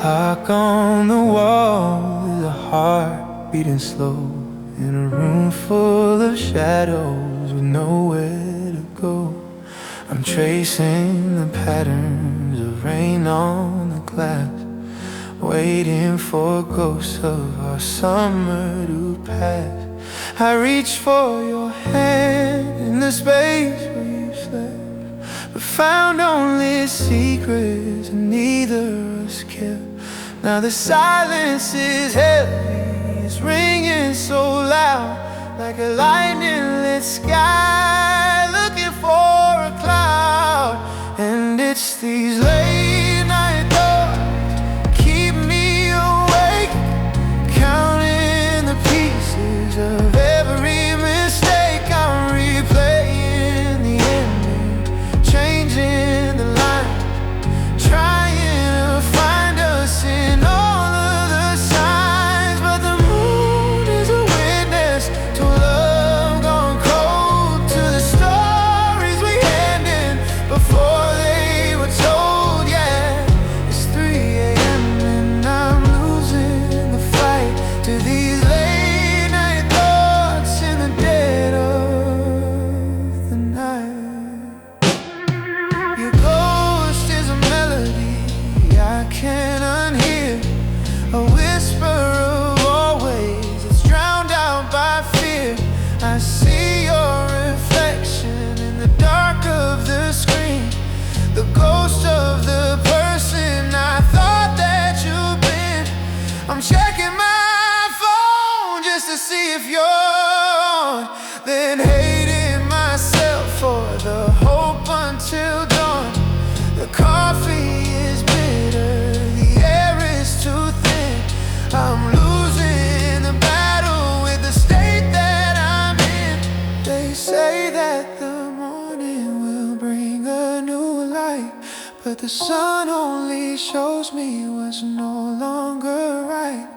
Clock on the wall is a heart beating slow in a room full of shadows with nowhere to go. I'm tracing the patterns of rain on the glass, waiting for ghosts of our summer to pass. I reach for your hand in the space where you slept, but found only secrets and neither of us kept. Now the silence is heavy, it's ringing so loud, like a lightning-lit sky looking for a cloud. And it's these late night thoughts keep me awake, counting the pieces of every mistake. I'm replaying the ending, changing the line, trying to find us in all of the signs. But the moon is a witness to love gone cold, to the stories we handed before they were told. Yeah, it's 3 a.m. and I'm losing the fight to these late night thoughts in the dead of the night. Your ghost is a melody I can't unhear, a whisper of always that's drowned out by fear. I see your reflection in the dark of the screen, the ghost of the person I thought that you've been. I'm checking my phone just to see if you're on, then hating myself for the hope until dawn. The coffee is bitter, the air is too thin. I'm losing the battle with the state that I'm in. They say that the morning will bring a new light, but the sun only shows me what's no longer right.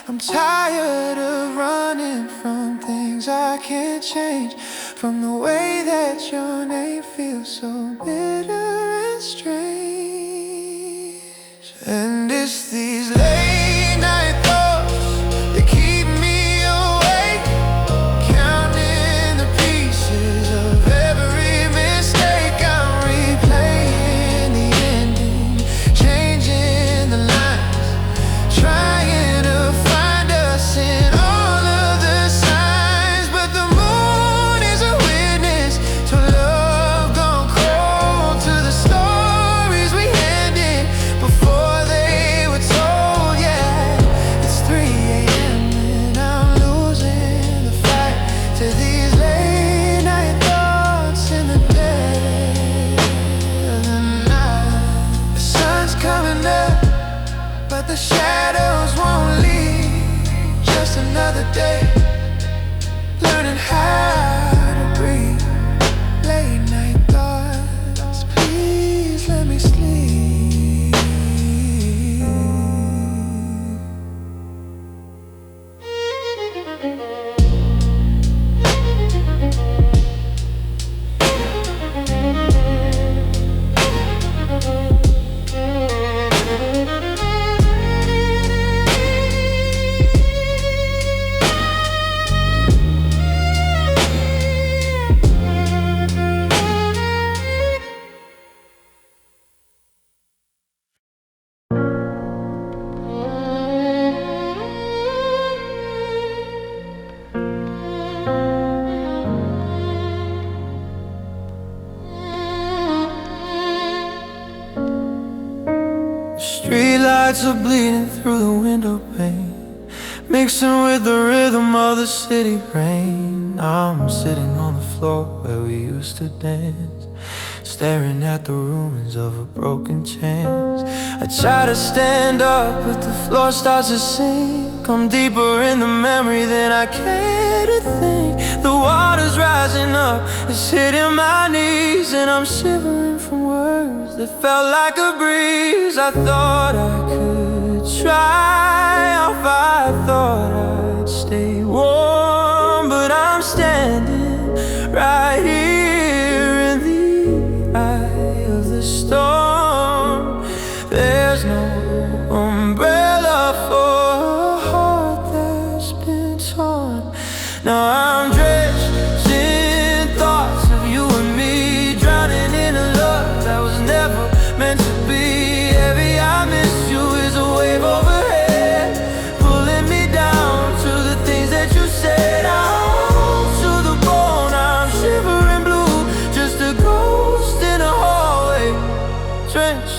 I'm tired of running from things I can't change, from the way that your name feels so bitter and strange. And it's these late night thoughts that keep me awake, counting the pieces of every mistake. I'm replaying the ending, changing the lines, trying to find us in all of the signs. But the moon is a witness to love gone cold, to the stories we handed before they were told. Yeah, it's 3 a.m. and I'm losing the fight to these late night thoughts in the dead of the night. The sun's coming up, but the shadows won't leave. Just another day, learning how to breathe. Late night thoughts, please let me sleep. Streetlights are bleeding through the window pane, mixing with the rhythm of the city rain. I'm sitting on the floor where we used to dance, staring at the ruins of a broken chance. I try to stand up, but the floor starts to sink. I'm deeper in the memory than I care to think. The water's rising up, it's hitting my knees, and I'm shivering from words that felt like a breeze. I thought I could triumph, I thought I'd stay warm, but I'm standing right here in the eye of the storm. There's no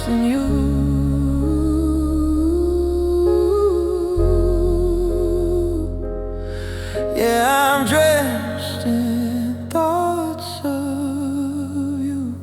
dressed in you. Yeah, I'm dressed in thoughts of you.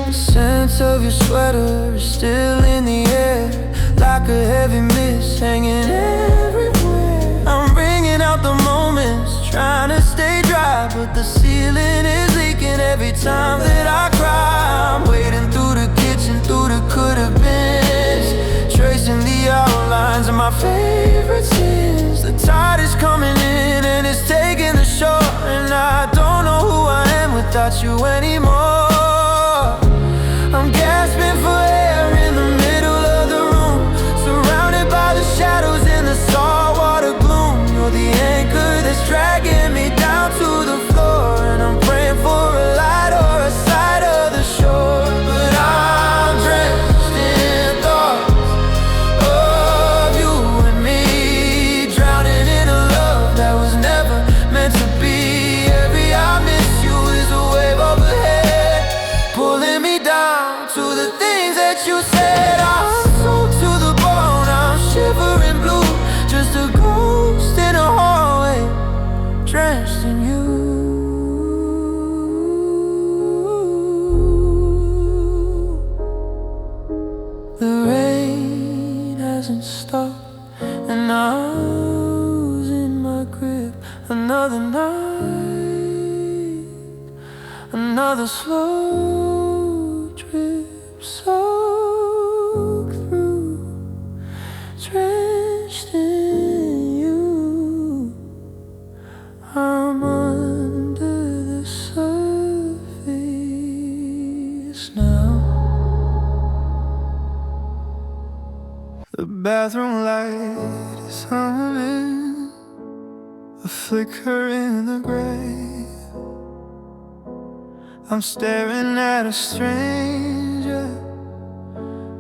The scent of your sweater is still in the air, like a heavy mist hanging everywhere. I'm bringing out the moments, trying to stay dry, but the ceiling is leaking every time that I cry. I'm wading through the kitchen, through the could-have-beens, tracing the outlines of my favorite sins. The tide is coming in and it's taking the shore, and I don't know who I am without you anymore. I'm gasping for air in the middle of the room, surrounded by the shadows in the saltwater gloom. You're the anchor that's dragging me down to the floor, and I'm praying for a light or a sight of the shore. But I'm dressed in thoughts of you and me, drowning in a love that was never meant to be. Every I miss you is a wave up ahead, pulling me down to the things that you said. I'm sold to the bone, I'm shivering blue, just a ghost in a hallway, dressed in you. The rain hasn't stopped, and I was in my grip. Another night, another slow drip, soaked through, drenched in you. I'm under the surface now. The bathroom light is humming, a flicker in the gray. I'm staring at a stranger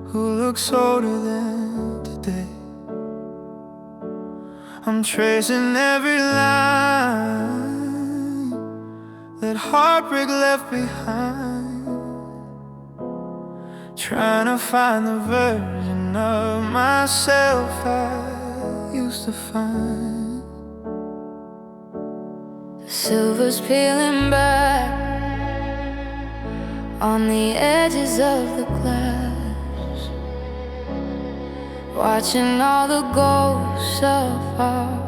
who looks older than today. I'm tracing every line that heartbreak left behind, trying to find the version of myself I used to find. The silver's peeling back on the edges of the glass, watching all the ghosts of our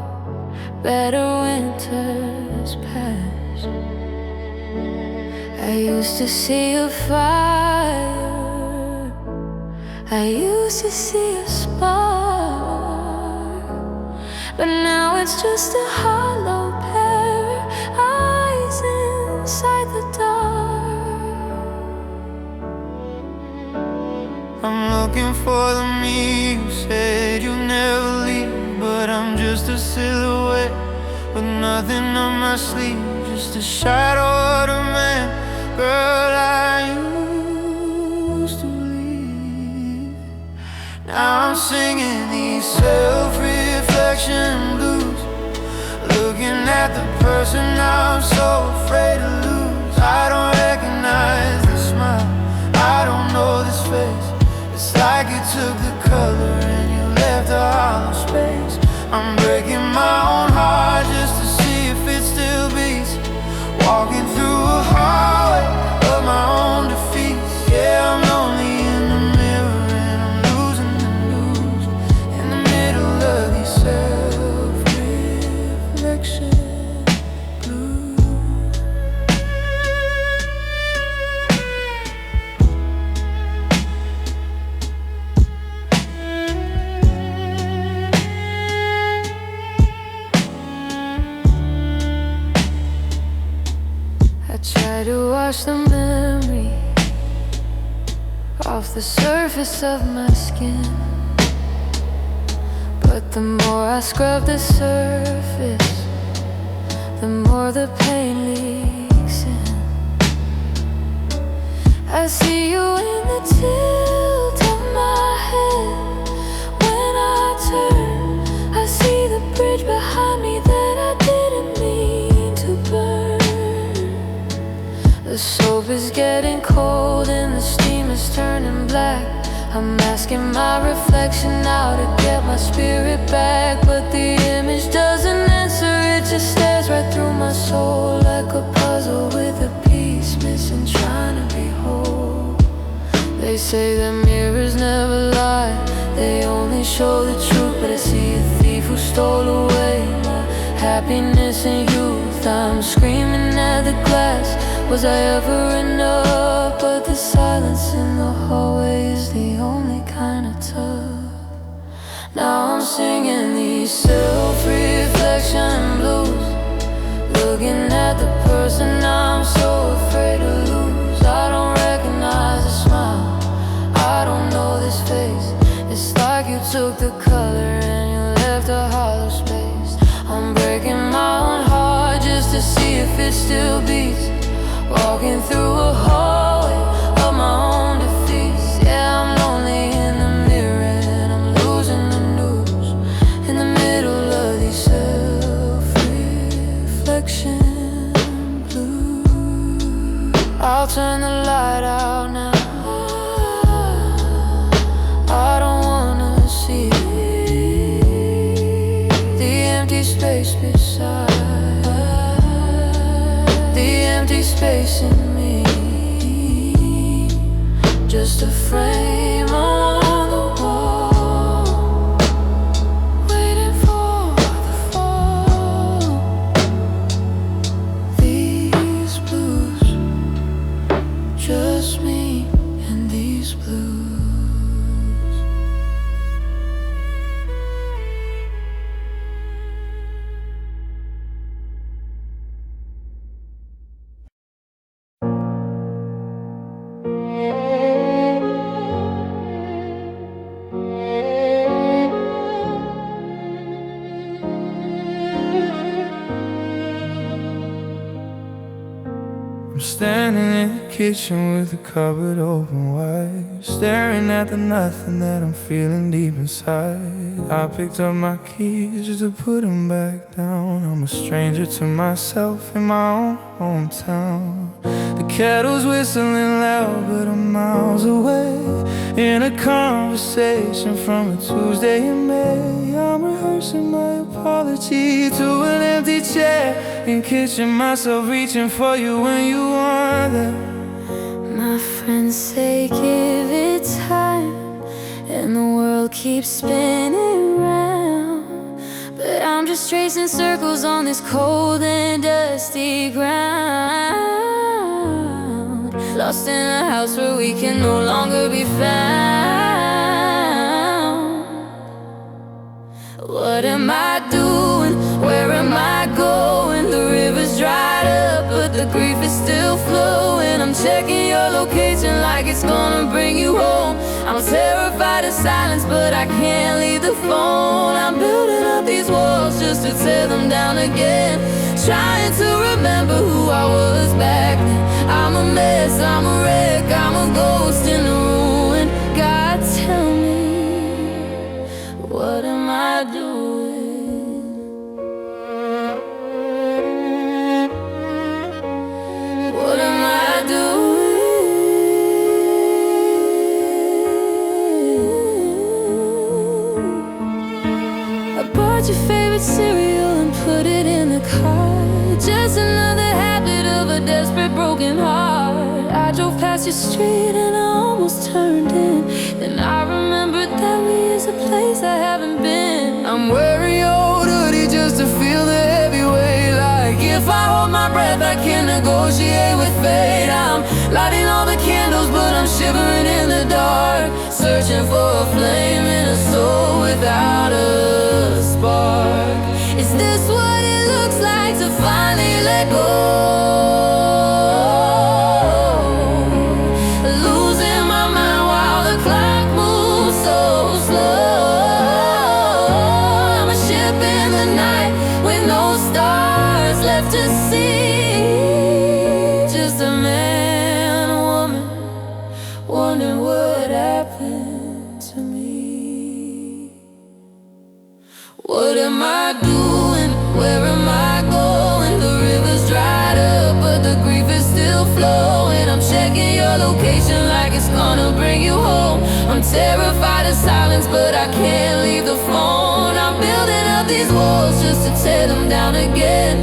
better winters pass. I used to see a fire, I used to see a spark, but now it's just a hollow pair of eyes inside the dark. I'm looking for the me who said you never leave, but I'm just a silhouette with nothing on my sleeve, just a shadow of the man, girl, I used to believe. Now I'm singing these self-reflection blues, looking at the person I'm so afraid to lose. I don't recognize the smile, I don't know this face. It's like you took the color and you left a hollow space. I'm breaking my own heart just to see if it still beats, walking through a hallway of my own defeats. Yeah, I'm lonely in the mirror and I'm losing the news in the middle of these self-reflection blues. I try to wash the memory off the surface of my skin, but the more I scrub the surface, the more the pain leaks in. I see you in the tilt of my head when I turn. I see the bridge behind me that I didn't mean to burn. The soap is getting cold and the steam is turning black. I'm asking my reflection now to get my spirit back, but the image doesn't answer, it just stares right through my soul like a puzzle with a piece missing, trying to be whole. They say that mirrors never lie, they only show the truth, but I see a thief who stole away my happiness and youth. I'm screaming at the glass, was I ever enough? But the silence in the hallway is the only kind of tough. Now I'm singing these self-reflection blues, looking at the person I'm so afraid to lose. I don't recognize the smile, I don't know this face. It's like you took the color and you left a hollow space. I'm breaking my own heart just to see if it still beats, walking through a hallway of my own defeats. Yeah, I'm lonely in the mirror and I'm losing the news in the middle of these self-reflection blues. I'll turn the light out now, I don't wanna see the empty space beside, the empty space in me, just a frame on the wall, waiting for the fall. These blues, just me and these blues. I'm standing in the kitchen with the cupboard open wide, staring at the nothing that I'm feeling deep inside. I picked up my keys just to put them back down. I'm a stranger to myself in my own hometown. The kettle's whistling loud, but I'm miles away, in a conversation from a Tuesday in May. I'm rehearsing my apology to an empty chair, and kitchen myself reaching for you when you want that. My friends say give it time, and the world keeps spinning round, but I'm just tracing circles on this cold and dusty ground, lost in a house where we can no longer be found. What am I doing? Where am I going? The river's dried up, but the grief is still flowing. I'm checking your location like it's gonna bring you home. I'm terrified of silence, but I can't leave the phone. I'm building up these walls just to tear them down again, trying to remember who I was back then. I'm a mess, I'm a wreck, I'm a ghost in a ruin. God, tell me, what am I doing? What am I doing? I bought your favorite cereal and put it in the car, just another habit of a desperate broken heart. I drove past your street and I almost turned in, then I remembered that we is a place I haven't been. I'm wearing your old hoodie just to feel the heavy weight, like if I hold my breath I can negotiate with fate. I'm lighting all the candles but I'm shivering in the dark, searching for a flame in a soul without a spark. Is this what it looks like to finally let go? Losing my mind while the clock moves so slow. I'm a ship in the night with no stars left to see, just a man, a woman, wondering what happened to me. low, and I'm checking your location like it's gonna bring you home. I'm terrified of silence, but I can't leave the phone. I'm building up these walls just to tear them down again,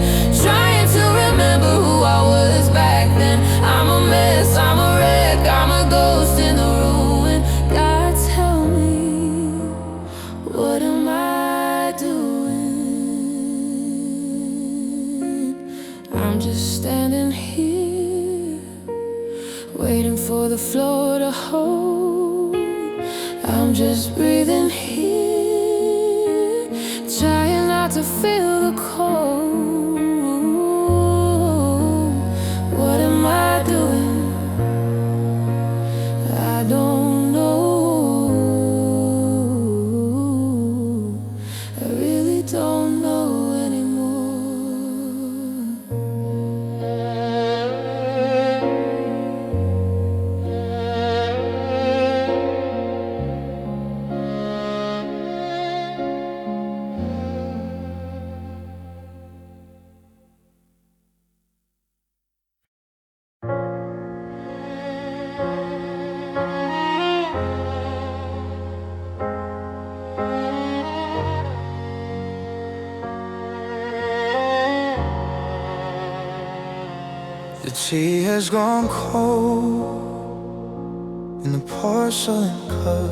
trying to remember who I was back then. I'm a mess, I'm a wreck, I'm a ghost in the ruin. God, tell me, what am I doing? I'm just standing here, waiting for the floor to hold. I'm just breathing here, trying not to feel the cold. What am I doing? I don't know. I really don't know anymore. The tea has gone cold in the porcelain cup.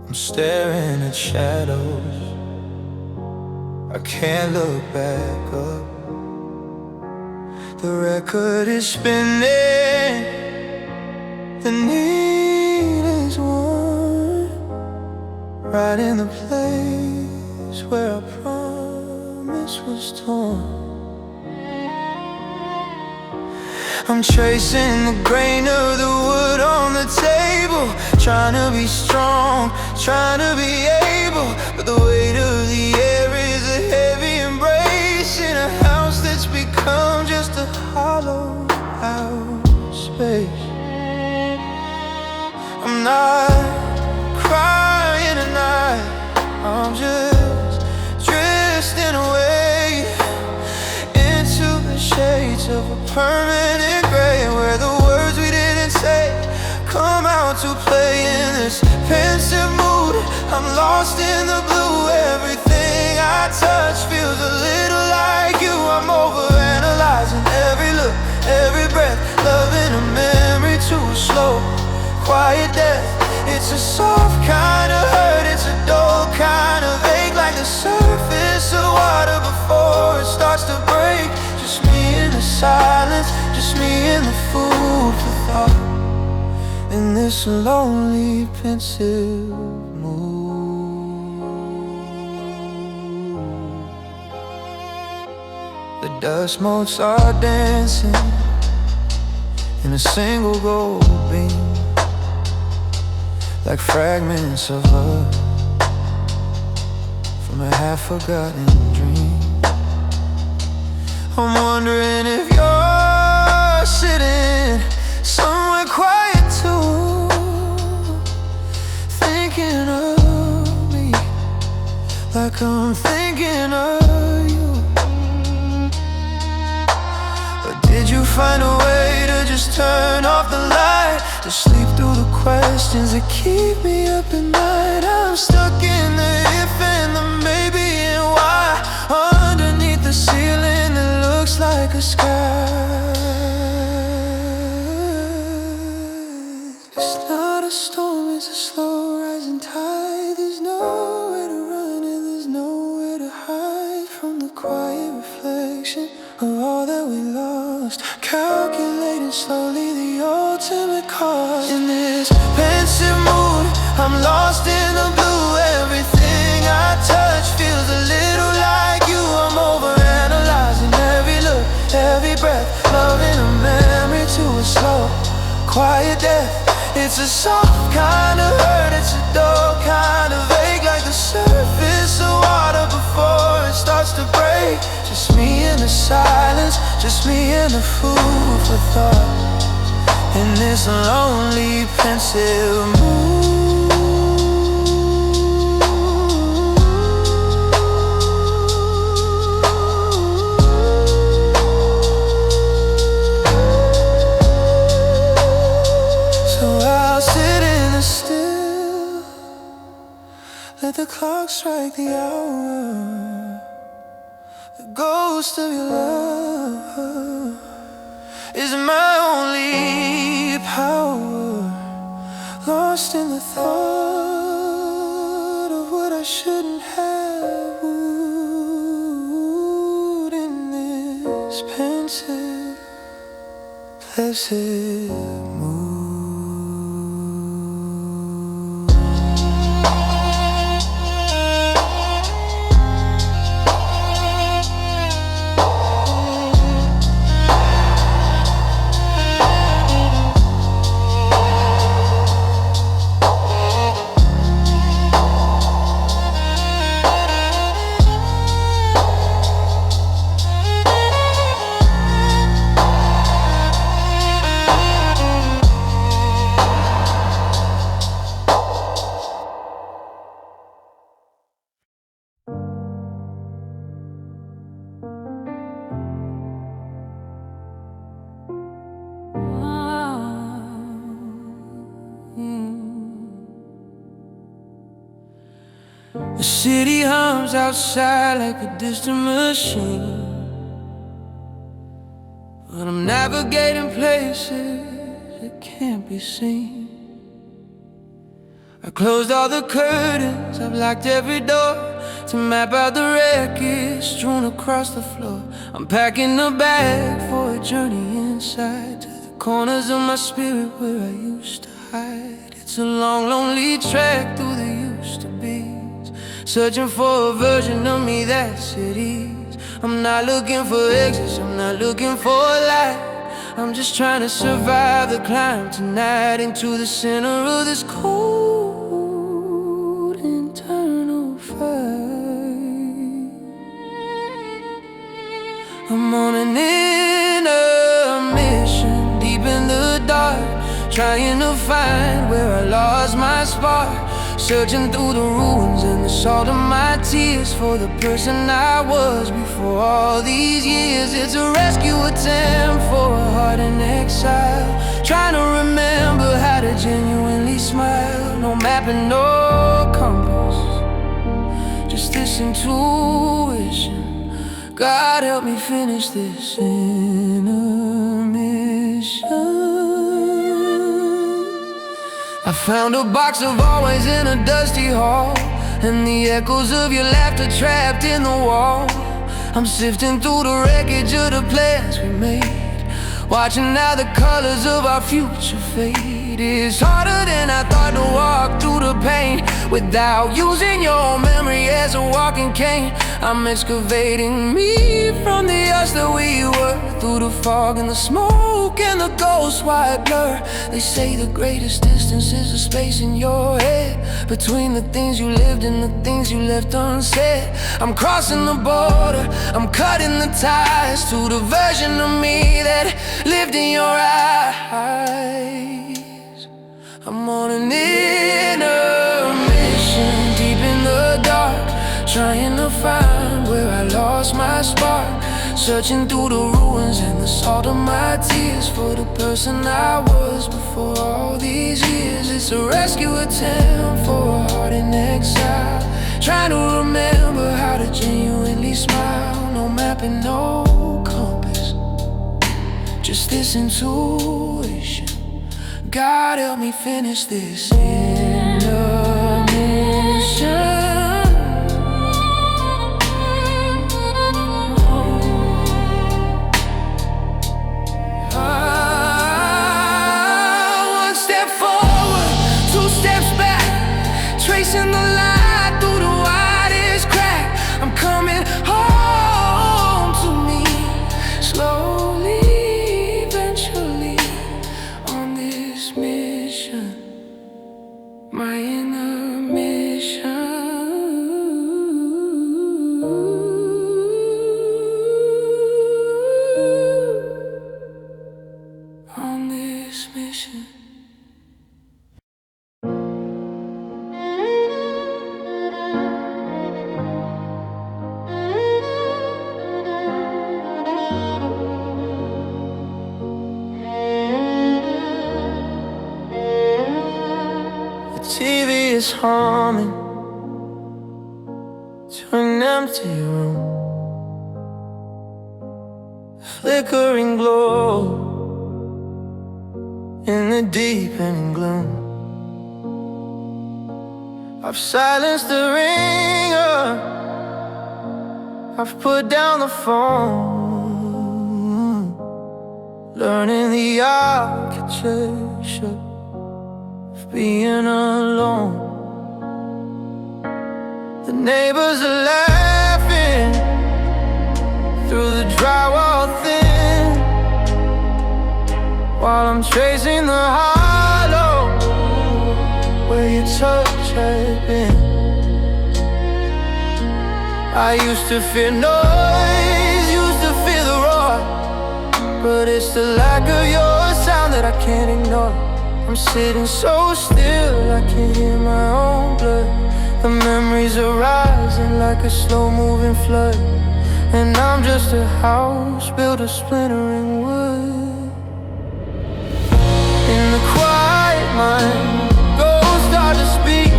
I'm staring at shadows, I can't look back up. The record is spinning, the needle is worn, right in the place where our promise was torn. I'm tracing the grain of the wood on the table, trying to be strong, trying to be able, but the weight of the air is a heavy embrace in a house that's become just a hollow out space. I'm not crying tonight, I'm just drifting away into the shades of a permanent gray, where the words we didn't say come out to play in this pensive mood. I'm lost in the blue, everything I touch feels a little like you. I'm overanalyzing every look, every breath, loving a memory to a slow, quiet death. It's a soft kind of hurt, it's a dull kind of ache, like the surface of water before it starts to break. Just me in the silence, just me and the food for thought, in this lonely, pensive mood. The dust motes are dancing in a single gold beam, like fragments of us from a half-forgotten dream. I'm wondering if you're sitting somewhere quiet too, thinking of me like I'm thinking of you. Or did you find a way to just turn off the light, to sleep through the questions that keep me up at night? I'm stuck in the if and the maybe and why, underneath the ceiling that looks like a sky. It's not a storm, it's a slow rising tide. There's nowhere to run and there's nowhere to hide from the quiet reflection of all that we lost, calculating slowly the ultimate cost. In this pensive mood, I'm lost in the blue, everything I touch feels a little like you. I'm overanalyzing every look, every breath, loving a memory to a slow, quiet death. It's a soft kind of hurt, it's a dull kind of ache, like the surface of water before it starts to break. Just me in the silence, just me and the food for thought, in this lonely, pensive mood. still let the clock strike the hour. The ghost of your love is my only power. Lost in the thought of what I shouldn't have. Wood in this pensive, blessed mood. The city hums outside like a distant machine, but I'm navigating places that can't be seen. I closed all the curtains, I've locked every door to map out the wreckage strewn across the floor. I'm packing a bag for a journey inside to the corners of my spirit where I used to hide. It's a long, lonely trek through the used to be's, searching for a version of me that's at ease. I'm not looking for exits, I'm not looking for a light. I'm just trying to survive the climb tonight into the center of this cold internal fight. I'm on an inner mission, deep in the dark, trying to find where I lost my spark. Searching through the ruins and the salt of my tears for the person I was before all these years. It's a rescue attempt for a heart in exile, trying to remember how to genuinely smile. No map and no compass, just this intuition. God help me finish this intermission. I found a box of always in a dusty hall, and the echoes of your laughter trapped in the wall. I'm sifting through the wreckage of the plans we made, watching how the colors of our future fade. It's harder than I thought to walk through the pain without using your memory as a walking cane. I'm excavating me from the us that we were, through the fog and the smoke and the ghost white blur. They say the greatest distance is the space in your head between the things you lived and the things you left unsaid. I'm crossing the border, I'm cutting the ties to the version of me that lived in your eyes. I'm on an inner mission, deep in the dark, trying to find where I lost my spark. Searching through the ruins and the salt of my tears for the person I was before all these years. It's a rescue attempt for a heart in exile, trying to remember how to genuinely smile. No map and no compass, just this intuition. God help me finish this intermission. Tracing the light through the widest crack. I'm coming home to me, slowly, eventually, on this mission, my inner mission. On this mission. is humming to an empty room, flickering glow in the deepening gloom. I've silenced the ringer, I've put down the phone, learning the architecture of being alone. The neighbors are laughing through the drywall thin, while I'm tracing the hollow where your touch had been. I used to fear noise, used to fear the roar, but it's the lack of your sound that I can't ignore. I'm sitting so still, I can hear my own blood. The memories are rising like a slow-moving flood, and I'm just a house built of splintering wood. In the quiet mind, ghosts start to speak,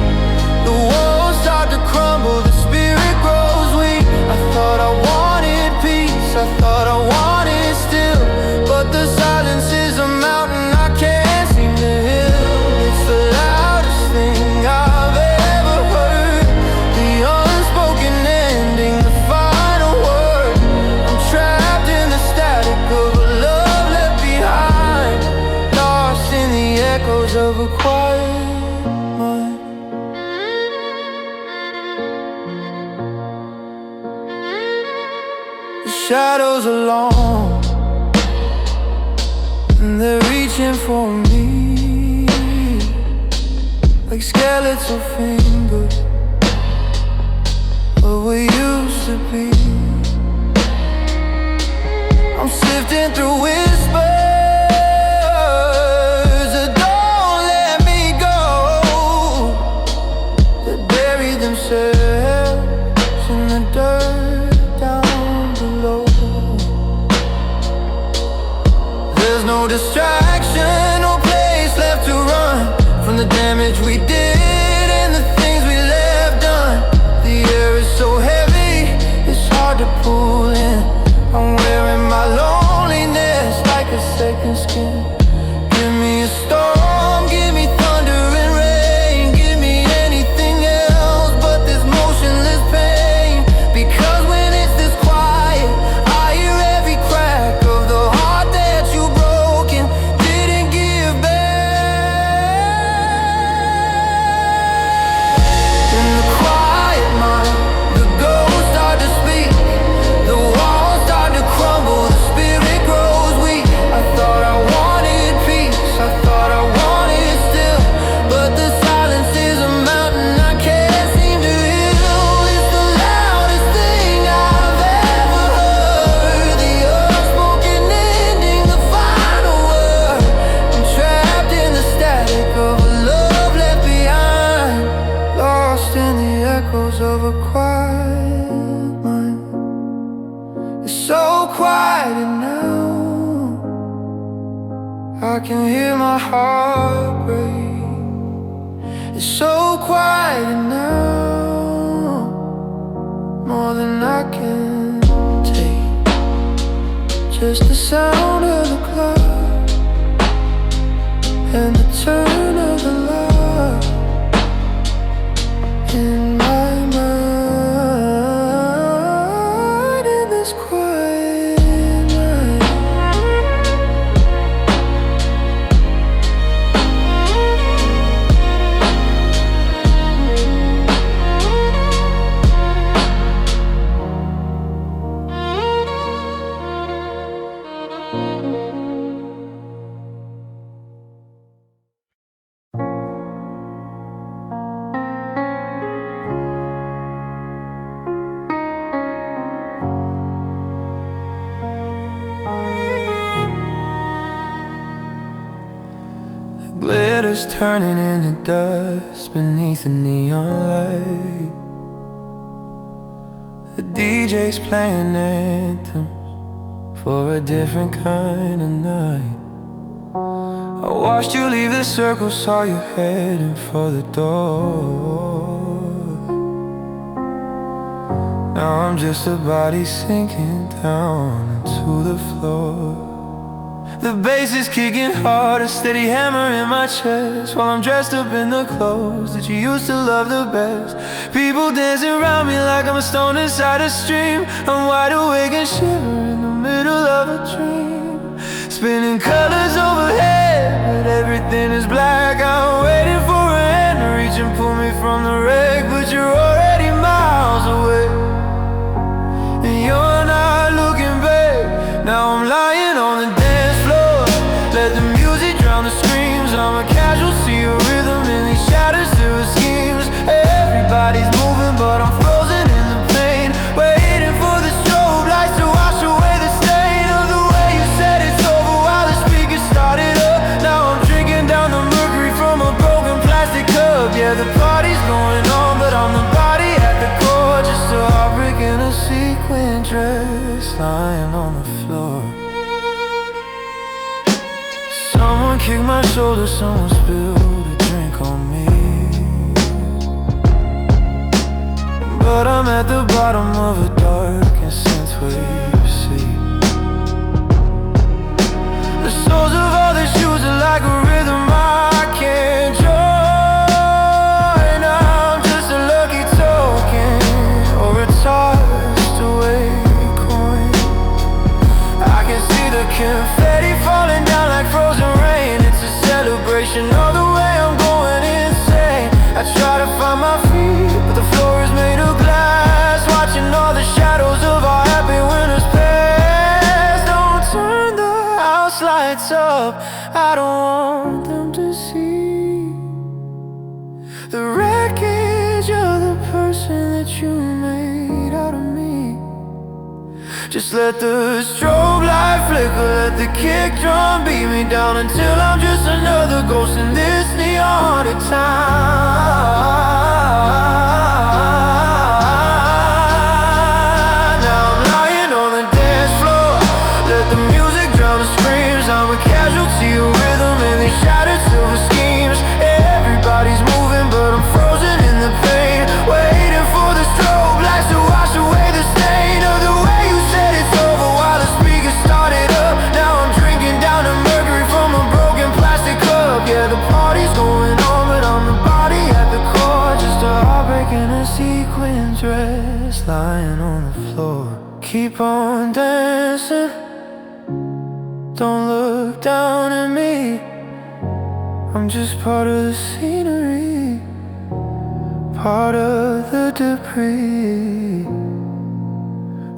the walls start to crumble, the spirit grows weak. I thought I wanted peace, I thought I wanted still, but the silence is a mountain I can't seem to heal. It's the loudest thing I've ever heard, the unspoken ending, the final word. I'm trapped in the static of a love left behind, lost in the echoes of a quiet mind. The shadows are long, and they're reaching for me like skeletal fingers of what used to be. I'm sifting through whispers that don't let me go, that bury themselves in the dirt down below. There's no distraction, no place left to run from the damage we did and the things we left done. The air is so heavy, it's hard to pull in. I'm wearing my loneliness like a second skin. Give me a storm, give me thunder and rain, give me anything else but this motionless pain. Because when it's this quiet, I hear every crack of the heart that you broke and didn't give back. In the quiet mind, the ghosts start to speak, the walls start to crumble, the spirit grows weak. I thought I wanted peace, I thought I wanted still, but the silence is a mountain I can't seem to heal. It's the loudest thing I've ever heard, the unspoken ending, the final word. I'm trapped in the static of a love left behind, lost in the echoes of a quiet mind. It's so quiet now, I can hear my heart break. It's so quiet now, more than I can take. Just the sound of the clock and the turn of the lock in my mind, in this quiet night. Glitters turning into dust beneath the neon light. The DJ's playing anthems for a different kind of night. I watched you leave the circle, saw you heading for the door. Now I'm just a body sinking down into the floor. The bass is kicking hard, a steady hammer in my chest, while I'm dressed up in the clothes that you used to love the best. People dancing around me like I'm a stone inside a stream. I'm wide awake and shiver in the middle of a dream. Spinning colors overhead, but everything is black. I'm waiting for a hand to reach and pull me from the wreck, but you're already miles away, and you're not looking back. Now I'm lying on the dance floor, let the music drown the screams. I'm a casualty of rhythm in these shattered silver schemes. Everybody's moving, but I'm frozen in the pain, waiting for the strobe lights to wash away the stain of the way you said it's over while the speakers started up. Now I'm drinking down the mercury from a broken plastic cup. Yeah, the party's going on, but I'm the body at the core, just a heartbreak in a sequin dress, lying on the floor. Someone kicked my shoulder, someone spilled a drink on me, but I'm at the bottom of a dark and synthwave sea. The soles of all the shoes are like a rhythm I can't join. I'm just a lucky token or a tossed away coin. I can see the confetti falling down like frozen rain. It's a celebration of the way I'm going insane. I try to find my feet, but the floor is made of glass, watching all the shadows of our happy winters pass. Don't turn the house lights up, I don't want them to see the wreckage of the person that you made out of me. Just let the strobe light flicker, let the kick drum beat me down until I'm just another ghost in this neon-haunted town. Now I'm lying on the dance floor, let the music drown the screams. I'm a casualty of rhythm in these shattered silver schemes. Everybody's moving, but I'm frozen in the pain, waiting for the strobe lights to wash away the stain of the way you said it's over while the speakers started up. Now I'm drinking down the mercury from a broken plastic cup. Yeah, the party's going on, but I'm the body at the core, just a heartbreak in a sequin dress, lying on the floor. Keep on dancing, don't look down at me. I'm just part of the scenery, part of the debris.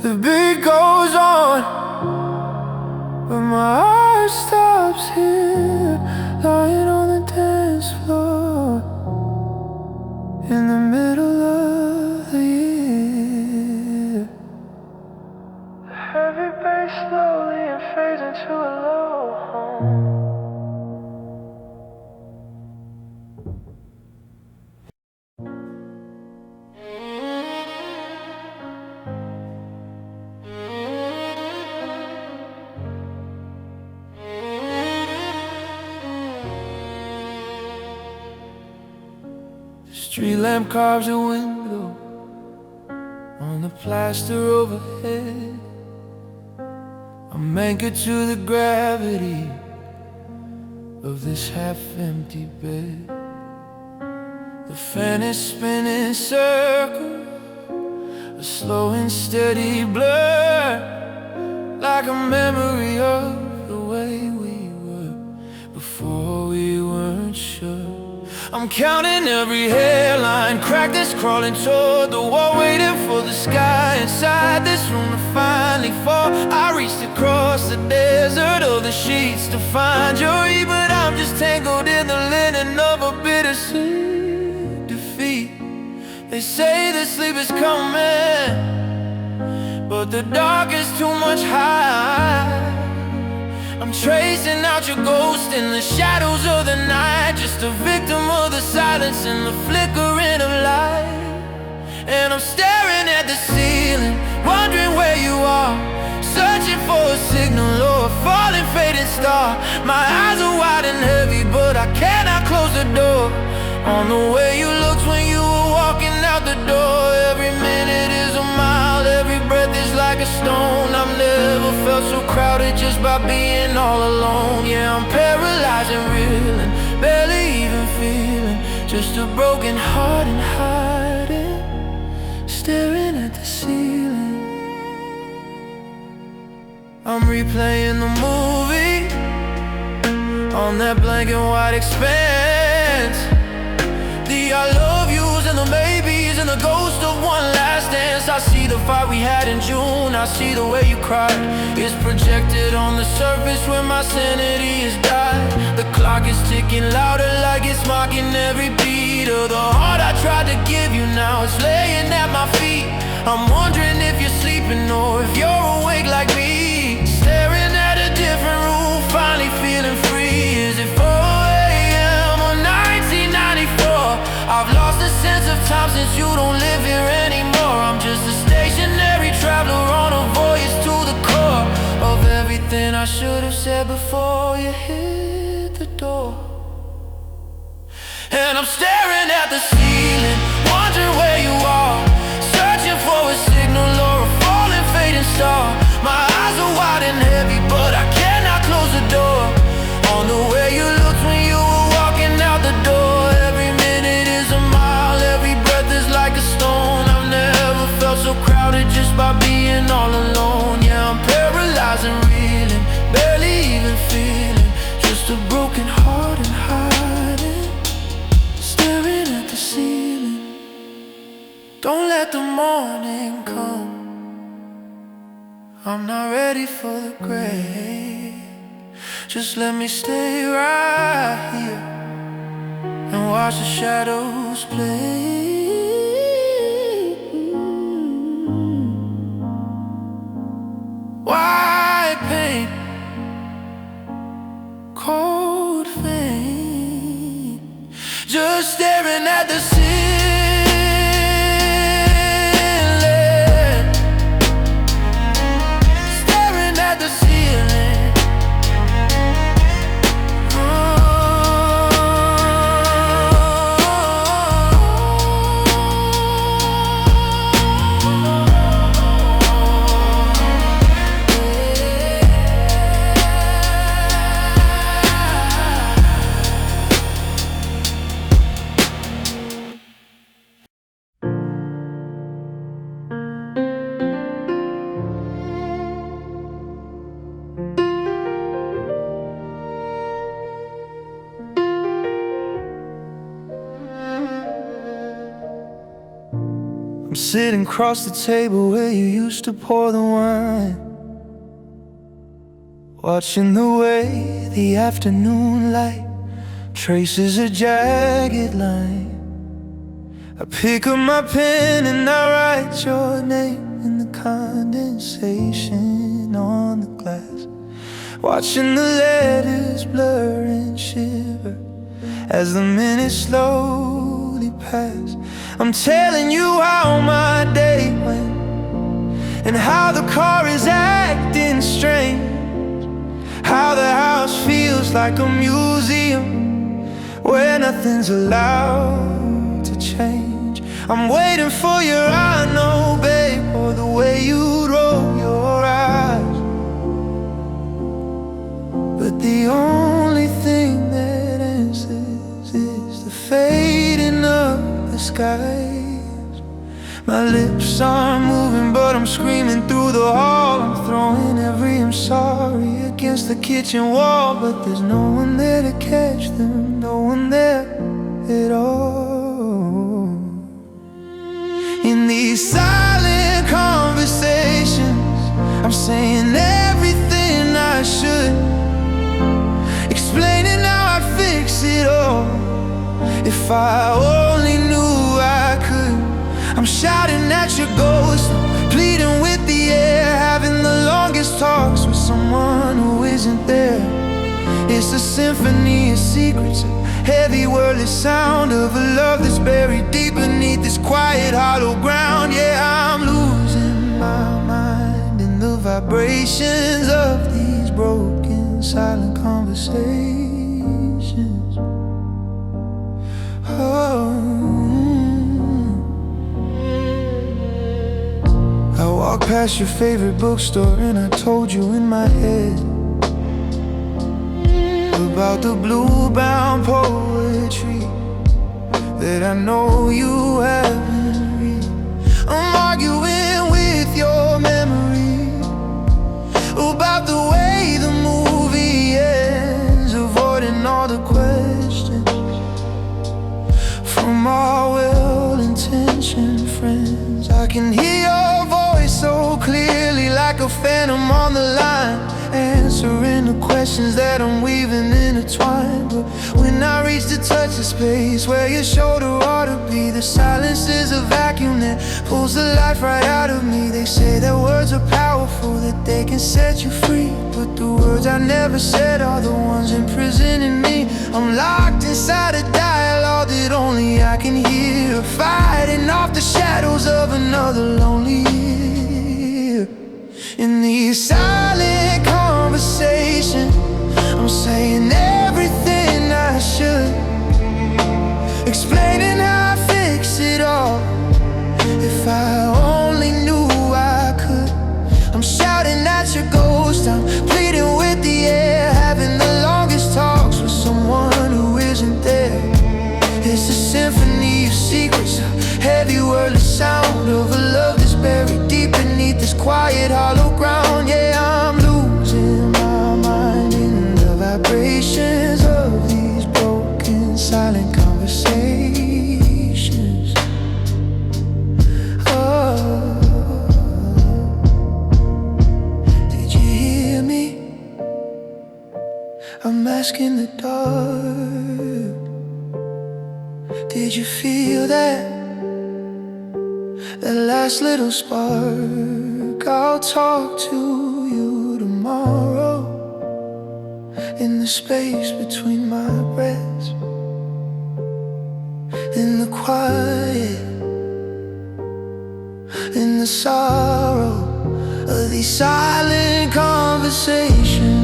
The beat goes on, but my heart stops here, lying on the dance floor in the middle of the year. The heavy bass slowly and fades into a low hum. Street lamp carves a window on the plaster overhead. I'm anchored to the gravity of this half-empty bed. The fan is spinning circles, a slow and steady blur, like a memory of the way we were before we weren't sure. I'm counting every hairline, crack that's crawling toward the wall, waiting for the sky inside this room to finally fall. I reached across the desert of the sheets to find your heat, but I'm just tangled in the linen of a bittersweet defeat. They say that sleep is coming, but the dark is too much high. I'm tracing out your ghost in the shadows of the night, just a victim of the silence and the flickering of light. And I'm staring at the ceiling, wondering where you are, searching for a signal or a falling fading star. My eyes are wide and heavy, I cannot close the door on the way you looked when you were walking out the door. Every minute is a mile, every breath is like a stone. I've never felt so crowded just by being all alone. Yeah, I'm paralyzed and reeling, barely even feeling, just a broken heart and hiding, staring at the ceiling. I'm replaying the movie on that black and white expanse. The I love yous and the maybes and the ghost of one last dance. I see the fight we had in June, I see the way you cried. It's projected on the surface where my sanity has died. The clock is ticking louder like it's mocking every beat of the heart I tried to give you. Now it's laying at my feet. I'm wondering if you're sleeping or if you're awake like me, staring at a different room, finally feeling free. Is it 4 a.m. or 1994? I've lost the sense of time since you don't live here anymore. I'm just a stationary traveler on a voyage to the core of everything I should have said before you hit the door. And I'm staring at the ceiling, wondering where you are, searching for a signal or a falling fading star. My eyes are wide and heavy, but I cannot close the door on the way you looked when you were walking out the door. Every minute is a mile, every breath is like a stone. I've never felt so crowded just by being all alone. Yeah, I'm paralyzed and reeling, barely even feeling, just a broken heart and hiding, staring at the ceiling. Don't let the morning come, I'm not ready for the grave. Just let me stay right here and watch the shadows play. White paint, cold faint, just staring at the ceiling, staring at the ceiling. I'm sitting across the table where you used to pour the wine, watching the way the afternoon light traces a jagged line. I pick up my pen and I write your name in the condensation on the glass, watching the letters blur and shiver as the minutes slowly pass. I'm telling you how my day went and how the car is acting strange, how the house feels like a museum where nothing's allowed to change. I'm waiting for your I know, babe, or the way you roll your eyes, but the only thing that answers is the fading of the skies. My lips aren't moving, but I'm screaming through the hall. I'm throwing every I'm sorry against the kitchen wall, but there's no one there to catch them, no one there at all. In these silent conversations, I'm saying everything I should, explaining how I'd fix it all if I only knew I could. I'm shouting at your ghost, pleading with the air, having the longest talks with someone who isn't there. It's a symphony of secrets, a heavy wordless sound of a love that's buried deep beneath this quiet hollow ground. Yeah, I'm losing my mind in the vibrations of these broken silent conversations. Oh, I walked past your favorite bookstore and I told you in my head about the blue-bound poetry that I know you haven't read. I'm arguing with your memory about the way the movie ends, avoiding all the questions from our well-intentioned friends. I can hear your voice so clearly, like a phantom on the line, answering the questions that I'm weaving intertwined. But when I reach the touch of space where your shoulder ought to be, the silence is a vacuum that pulls the life right out of me. They say that words are powerful, that they can set you free, but the words I never said are the ones imprisoning me. I'm locked inside a dialogue that only I can hear, fighting off the shadows of another lonely year. In these silent conversations, I'm saying everything I should, explaining how I fix it all. If I only knew I could. I'm shouting at your ghost, I'm pleading with the air, having the longest talks with someone who isn't there. It's a symphony of secrets, a heavy wordless sound of a love that's buried deep beneath this quiet hollow ground. Yeah, I'm losing my mind in the vibrations of these broken silent conversations. Oh, did you hear me? I'm asking the dark. Did you feel that? That last little spark. I'll talk to you tomorrow, in the space between my breaths, in the quiet, in the sorrow of these silent conversations.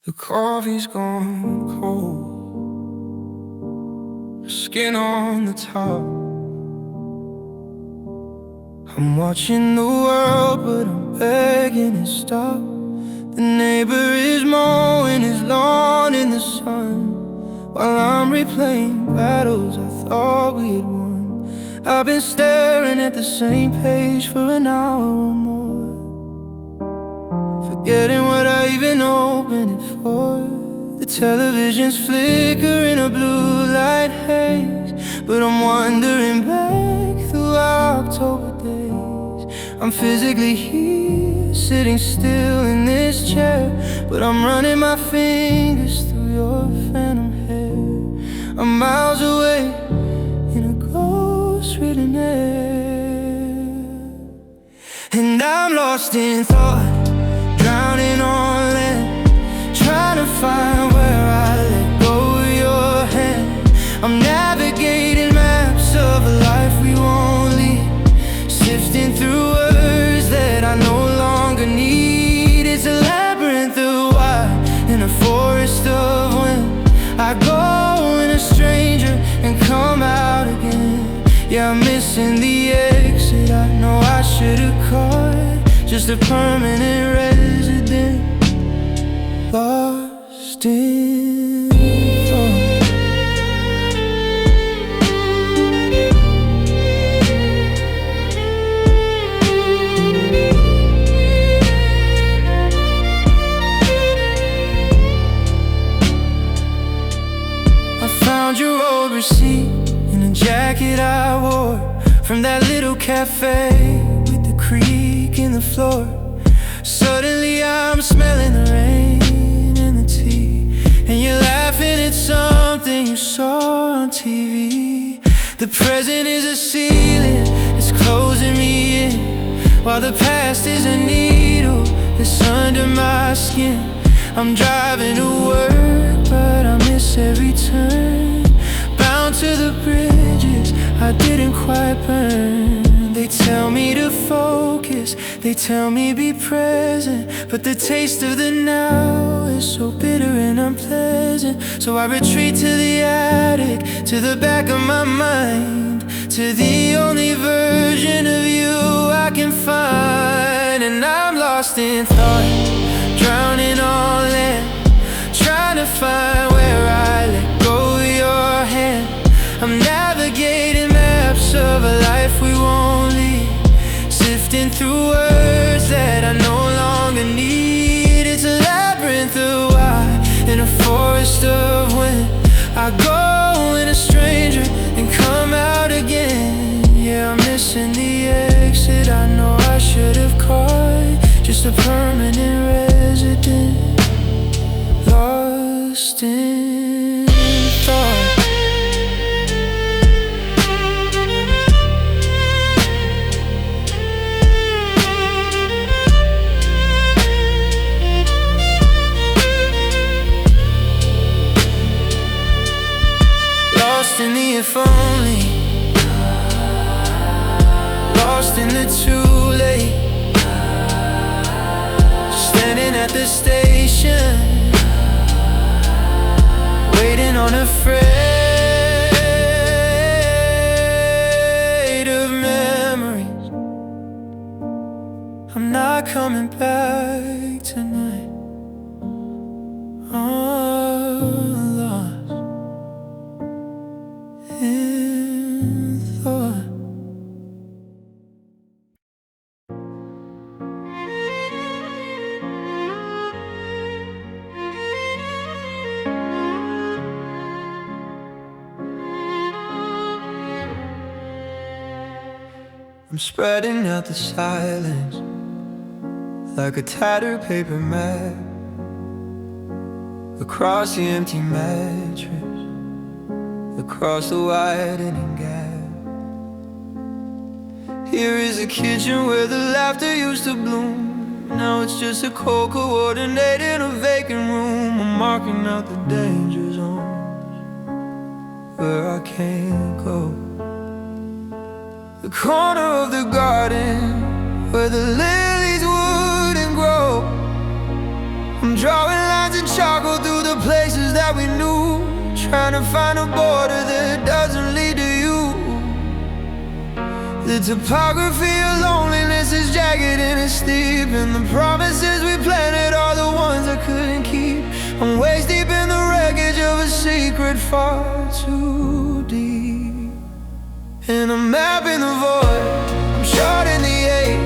The coffee's gone cold, skin on the top. I'm watching the world, but I'm begging to stop. The neighbor is mowing his lawn in the sun, while I'm replaying battles I thought we had won. I've been staring at the same page for an hour or more, forgetting what I even opened it for. The television's flickering a blue light haze, but I'm wandering back through our October days. I'm physically here, sitting still in this chair, but I'm running my fingers through your phantom hair. I'm miles away in a ghost-ridden air, and I'm lost in thought, drowning on land, trying to find where I let go of your hand. I'm navigating maps of a life we won't lead, sifting through words that I no longer need. It's a labyrinth of why in a forest of wind. I go in a stranger and come out again. Yeah, I'm missing the exit I know I should have caught, just a permanent resident, lost in thought. I found your old receipt in a jacket I wore from that little cafe with the creak in the floor. Suddenly I'm smelling the rain and the tea, and you're laughing at something you saw on TV. The present is a ceiling, it's closing me in. while the past is a needle that's under my skin. I'm driving to work, but I miss every turn. Bound to the bridges I didn't quite burn. They tell me to focus, they tell me be present, but the taste of the now is so bitter and unpleasant. So I retreat to the attic, to the back of my mind, to the only version of you I can find. And I'm lost in thought, drowning all in, trying to find where I let go of your hand. I'm navigating maps of a life we won't leave, sifting through words that I no longer need. It's a labyrinth of why, in a forest of wind. I go in a stranger and come out again. Yeah, I'm missing the exit I know I should have caught. Just a permanent resident, lost in thought. Lost in the if only, lost in the too late. Standing at the station, waiting on a freight of memories. I'm not coming back tonight. I'm lost in thought. I'm spreading out the silence like a tattered paper map across the empty mattress, across the widening gap. Here is a kitchen where the laughter used to bloom. Now it's just a cold coordinate in a vacant room. I'm marking out the danger zones where I can't go. The corner of the garden where the lilies wouldn't grow. I'm drawing lines in charcoal through the places that we knew, trying to find a border that doesn't lead to you. The topography of loneliness is jagged and it's steep, and the promises we planted are the ones I couldn't keep. I'm waist deep in the wreckage of a secret far too deep. And I'm mapping the void, I'm charting the ache,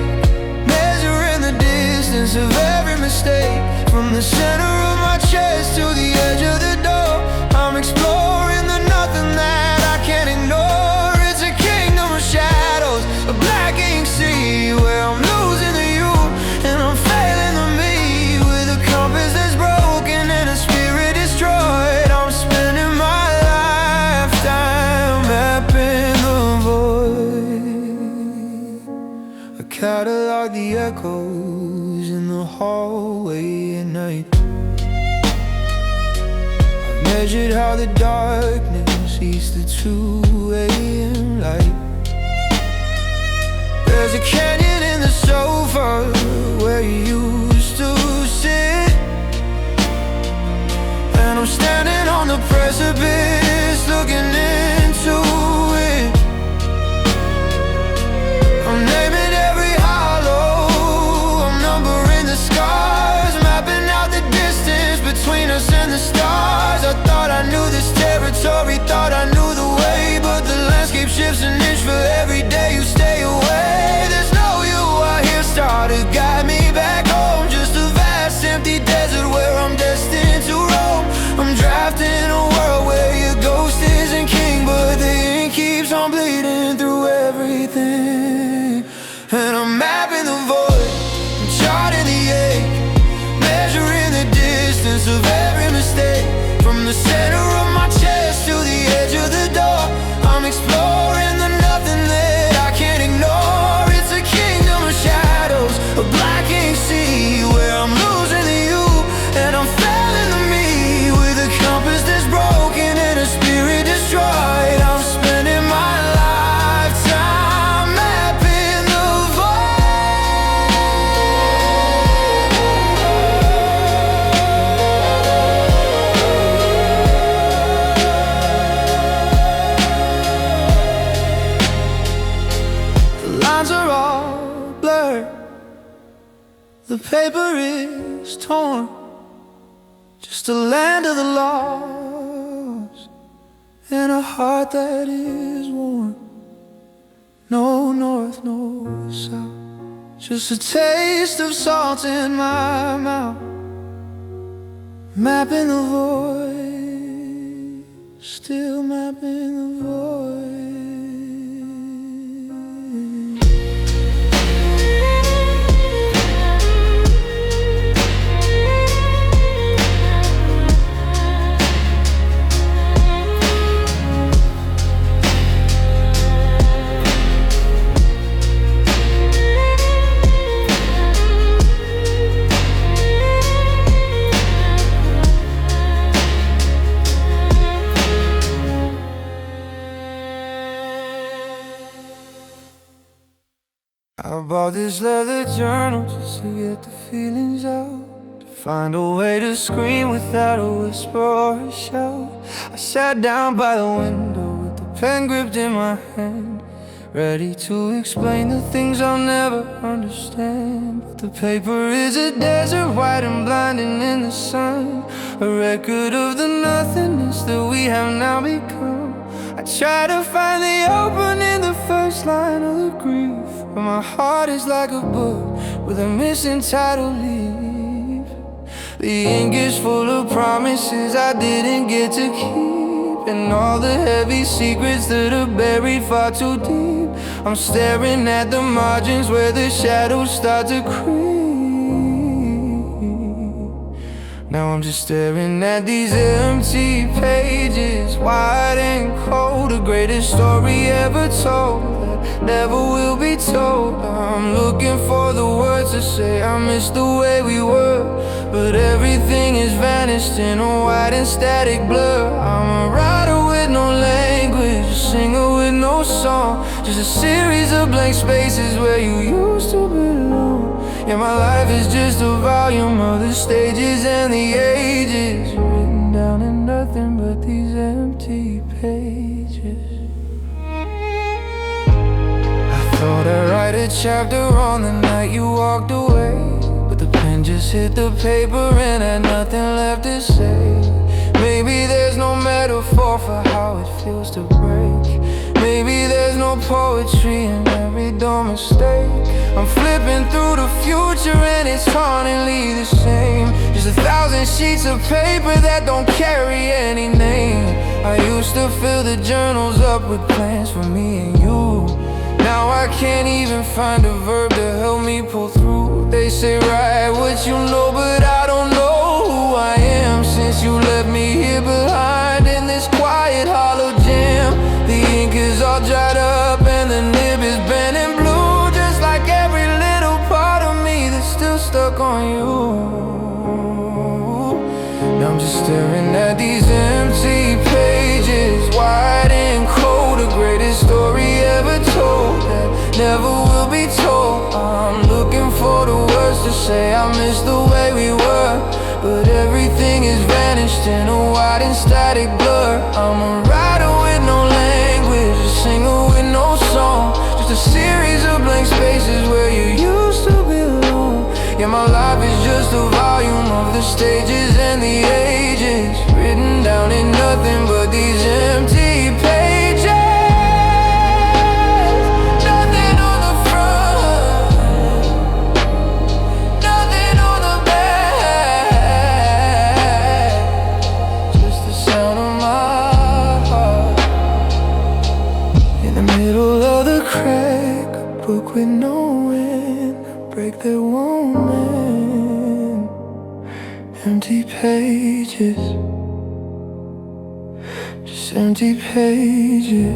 measuring the distance of every mistake. From the center of my chest to the edge of the door, I'm exploring the nothing that I can't ignore. It's a kingdom of shadows, a black ink sea, where I'm losing the you and I'm failing the me. With a compass that's broken and a spirit destroyed, I'm spending my lifetime mapping the void. I catalog the echoes in the hallway at night. I measured how the darkness eats the 2 a.m. light. There's a canyon in the sofa where you used to sit, and I'm standing on the precipice looking into it. I'm naming every hollow, I'm numbering the scars, mapping out the distance between us and the stars. I thought I knew this territory, thought I knew the way, but the landscape shifts an inch for every day you stay away. There's no you out here, star to guide me back home. Just a vast empty desert where I'm destined to roam. I'm drafting a world where your ghost isn't king, but the ink keeps on bleeding through everything. And I'm mapping the void, I'm charting the ache, measuring the distance of every mistake. From the center of my chest to the edge of the door, I'm exploring the nothing that I can't ignore. It's a kingdom of shadows, lines are all blurred. The paper is torn, just a land of the lost, and a heart that is worn. No north, no south, just a taste of salt in my mouth. Mapping the void, still mapping the void. I bought this leather journal just to get the feelings out, to find a way to scream without a whisper or a shout. I sat down by the window with the pen gripped in my hand, ready to explain the things I'll never understand. But the paper is a desert, white and blinding in the sun, a record of the nothingness that we have now become. I try to find the open in the first line of the grief, but my heart is like a book with a missing title leaf. The ink is full of promises I didn't get to keep, and all the heavy secrets that are buried far too deep. I'm staring at the margins where the shadows start to creep. Now I'm just staring at these empty pages, wide and cold, the greatest story ever told that never will be told. I'm looking for the words to say I miss the way we were, but everything is vanished in a white and static blur. I'm a writer with no language, a singer with no song, just a series of blank spaces where you used to belong. Yeah, my life is just a volume of the stages and the ages, written down in nothing but these empty pages. I thought I'd write a chapter on the night you walked away, but the pen just hit the paper and had nothing left to say. Maybe there's no metaphor for how it feels to break. Maybe there's no poetry in every dumb mistake. I'm flipping through the future and it's hauntingly the same, just 1,000 sheets of paper that don't carry any name. I used to fill the journals up with plans for me and you. Now I can't even find a verb to help me pull through. They say write what you know, but I don't know who I am since you left me here behind in this quiet hollow jam. The ink is all dried up and the nib is bent and blue, just like every little part of me that's still stuck on you. Now I'm just staring at these empty pages, wide and cold, the greatest story ever told that never will be told. I'm looking for the words to say I miss the way we were, but everything is vanished in a white and static blur. I'm a writer with no language, a singer with no song, just a series of blank spaces where you used to belong. Yeah, my life is just a volume of the stages and the ages, written down in nothing but these empty pages. Nothing on the front, nothing on the back, just the sound of my heart in the middle of the crack. A book with no end, a break that won't end. Empty pages, just empty pages.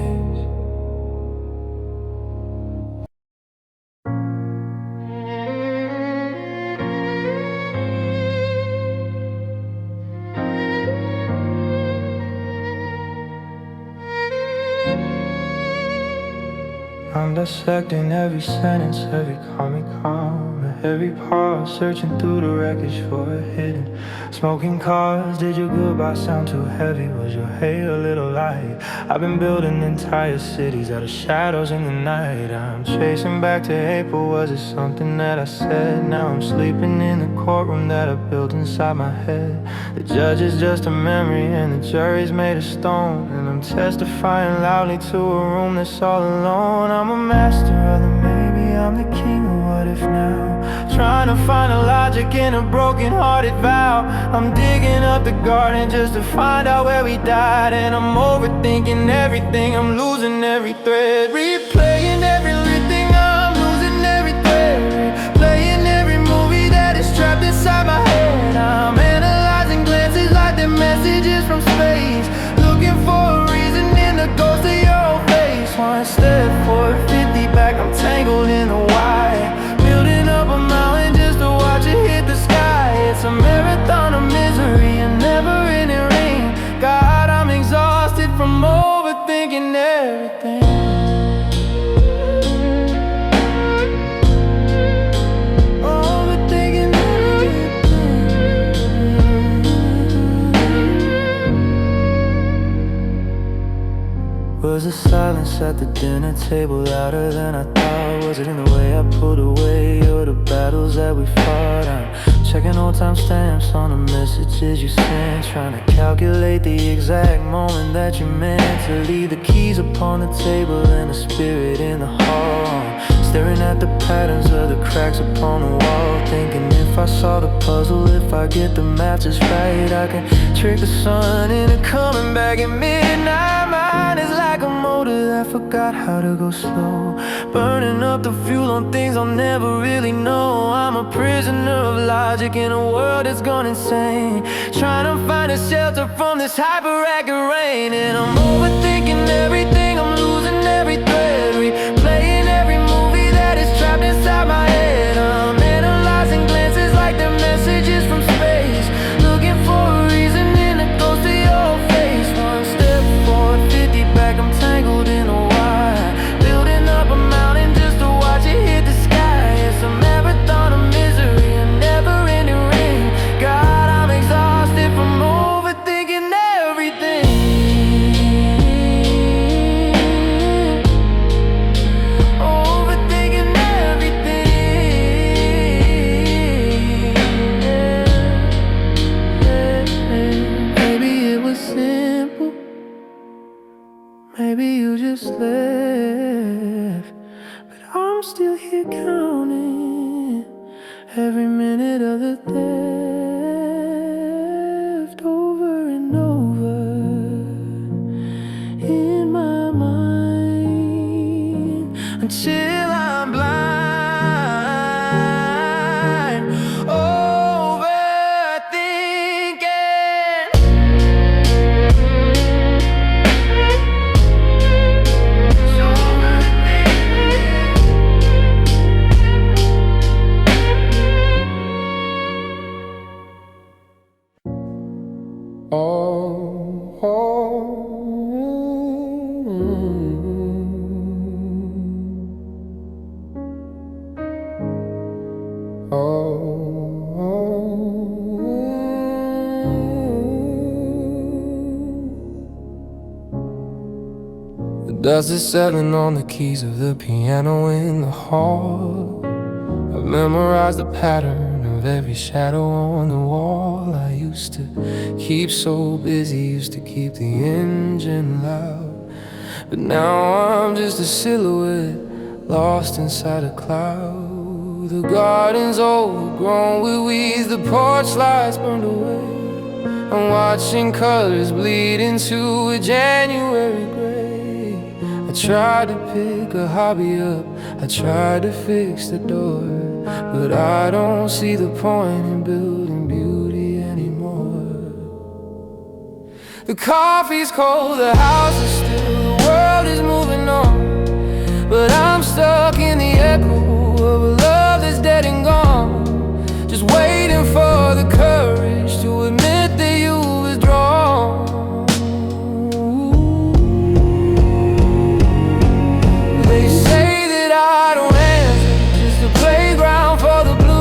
I'm dissecting every sentence, every comic comment. every pause, searching through the wreckage for a hidden. Smoking cars, did your goodbye sound too heavy? Was your hate a little light? I've been building entire cities out of shadows in the night. I'm chasing back to April, was it something that I said? Now I'm sleeping in the courtroom that I built inside my head. The judge is just a memory and the jury's made of stone, and I'm testifying loudly to a room that's all alone. I'm a master of the maybe, I'm the king of what if now. Trying to find a logic in a broken-hearted vow. I'm digging up the garden just to find out where we died, and I'm overthinking everything, I'm losing every thread. Replaying everything, I'm losing every thread. Replaying every movie that is trapped inside my head. I'm analyzing glances like they're messages from space, looking for a reason in the ghost of your old face. One step forward, 50 back, I'm tangled in the wire. Building up a mountain just to watch it hit the sky. It's a marathon of misery and never-ending rain. God, I'm exhausted from overthinking everything. Was the silence at the dinner table louder than I thought? Was it in the way I pulled away or the battles that we fought? I'm checking old time stamps on the messages you sent, trying to calculate the exact moment that you meant to leave the keys upon the table and the spirit in the hall. Staring at the patterns of the cracks upon the wall, thinking if I saw the puzzle, if I get the math just right, I can trick the sun into coming back at midnight. Mine is like a motor that forgot how to go slow, burning up the fuel on things I'll never really know. I'm a prisoner of logic in a world that's gone insane, trying to find a shelter from this hyper-accurate rain. And I'm overthinking everything, I'm losing every thread. Replaying every movie that is trapped inside my head. I'm analyzing glances like they're messages from space, looking for a reason in the ghost of your face. One step forward, 50 back, I'm tangled in a wire. Building up a mountain just to watch it hit the sky. It's a marathon of misery and never-ending rain. God, I'm exhausted from overthinking everything. Overthinking everything. Maybe it was simple, maybe you just left, but I'm still here counting every minute of the theft, over and over in my mind, until I'm blind, overthinking. The dust is settling on the keys of the piano in the hall. I've memorized the pattern of every shadow on the wall. I used to keep so busy, used to keep the engine loud, but now I'm just a silhouette lost inside a cloud. The garden's overgrown with weeds, the porch lights burned away. I'm watching colors bleed into a January gray. I tried to pick a hobby up, I tried to fix the door, but I don't see the point in building beauty anymore. The coffee's cold, the house is still, the world is moving on, but I'm stuck in the echo of a love that's dead and gone, just waiting for the courage to admit that you withdrawn. They say that I don't answer, just a playground for the blue.